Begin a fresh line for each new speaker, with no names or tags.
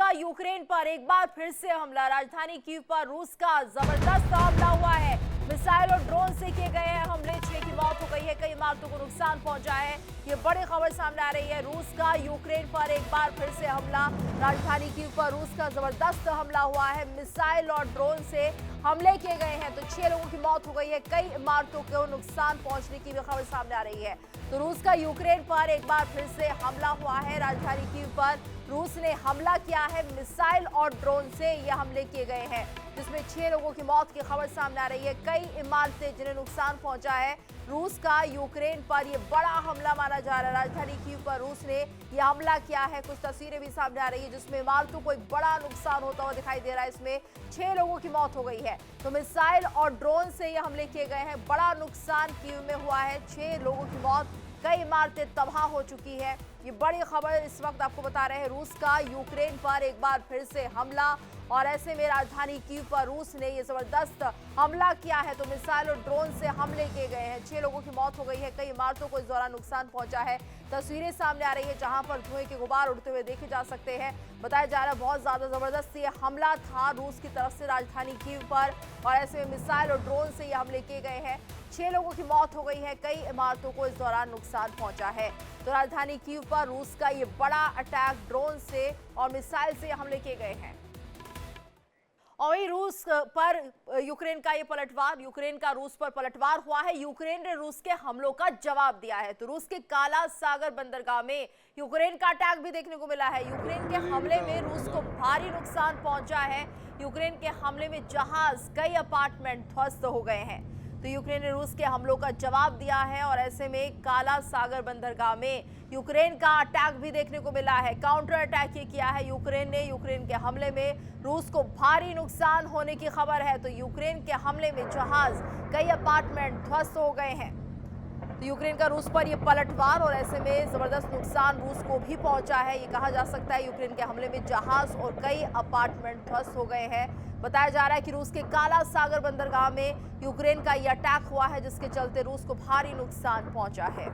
का यूक्रेन पर एक बार फिर से हमला। राजधानी कीव पर रूस का जबरदस्त हमला हुआ है। मिसाइल और ड्रोन से किए गए हैं हमले। 6 की मौत हो गई है, कई इमारतों को नुकसान पहुंचा है। ये बड़ी खबर सामने आ रही है। रूस का यूक्रेन पर एक बार फिर से हमला। राजधानी कीव पर रूस का जबरदस्त हमला हुआ है। मिसाइल और ड्रोन से हमले किए गए हैं तो 6 लोगों की मौत हो गई है, कई इमारतों को नुकसान पहुंचने की भी खबर सामने आ रही है। तो रूस का यूक्रेन पर एक बार फिर से हमला हुआ है। राजधानी कीव पर रूस ने हमला किया है। मिसाइल और ड्रोन से ये हमले किए गए हैं, जिसमें 6 लोगों की मौत की खबर सामने आ रही है, कई इमारतें जिन्हें नुकसान पहुंचा है। रूस का यूक्रेन पर यह बड़ा हमला माना जा रहा है। राजधानी कीव पर रूस ने यह हमला किया है। कुछ तस्वीरें भी सामने आ रही है जिसमें इमारतों को एक बड़ा नुकसान होता हुआ दिखाई दे रहा है। इसमें 6 लोगों की मौत हो गई है। तो मिसाइल और ड्रोन से ये हमले किए गए हैं। बड़ा नुकसान कीव में हुआ है, 6 लोगों की मौत, कई इमारतें तबाह हो चुकी है। ये बड़ी खबर इस वक्त आपको बता रहे हैं। रूस का यूक्रेन पर एक बार फिर से हमला, और ऐसे में राजधानी कीव पर रूस ने ये जबरदस्त हमला किया है। तो मिसाइल और ड्रोन से हमले किए गए हैं। 6 लोगों की मौत हो गई है, कई इमारतों को इस दौरान नुकसान पहुंचा है। तस्वीरें सामने आ रही है जहां पर धुएं के गुबार उड़ते हुए देखे जा सकते हैं। बताया जा रहा है बहुत ज्यादा जबरदस्त ये हमला था रूस की तरफ से राजधानी कीव पर, और ऐसे में मिसाइल और ड्रोन से ये हमले किए गए हैं। 6 लोगों की मौत हो गई है, कई इमारतों को इस दौरान नुकसान पहुंचा है। तो राजधानी कीव पर रूस का ये बड़ा अटैक ड्रोन से और मिसाइल से हमले किए गए हैं। और वही रूस पर यूक्रेन का ये पलटवार, यूक्रेन का रूस पर पलटवार हुआ है। यूक्रेन ने रूस के हमलों का जवाब दिया है। तो रूस के काला सागर बंदरगाह में यूक्रेन का अटैक भी देखने को मिला है। यूक्रेन के हमले में रूस को भारी नुकसान पहुंचा है। यूक्रेन के हमले में जहाज, कई अपार्टमेंट ध्वस्त हो गए हैं। तो यूक्रेन ने रूस के हमलों का जवाब दिया है, और ऐसे में काला सागर बंदरगाह में यूक्रेन का अटैक भी देखने को मिला है। काउंटर अटैक ये किया है यूक्रेन ने। यूक्रेन के हमले में रूस को भारी नुकसान होने की खबर है। तो यूक्रेन के हमले में जहाज, कई अपार्टमेंट ध्वस्त हो गए हैं। तो यूक्रेन का रूस पर यह पलटवार, और ऐसे में जबरदस्त नुकसान रूस को भी पहुंचा है। ये कहा जा सकता है यूक्रेन के हमले में जहाज और कई अपार्टमेंट ध्वस्त हो गए हैं। बताया जा रहा है कि रूस के काला सागर बंदरगाह में यूक्रेन का यह अटैक हुआ है, जिसके चलते रूस को भारी नुकसान पहुंचा है।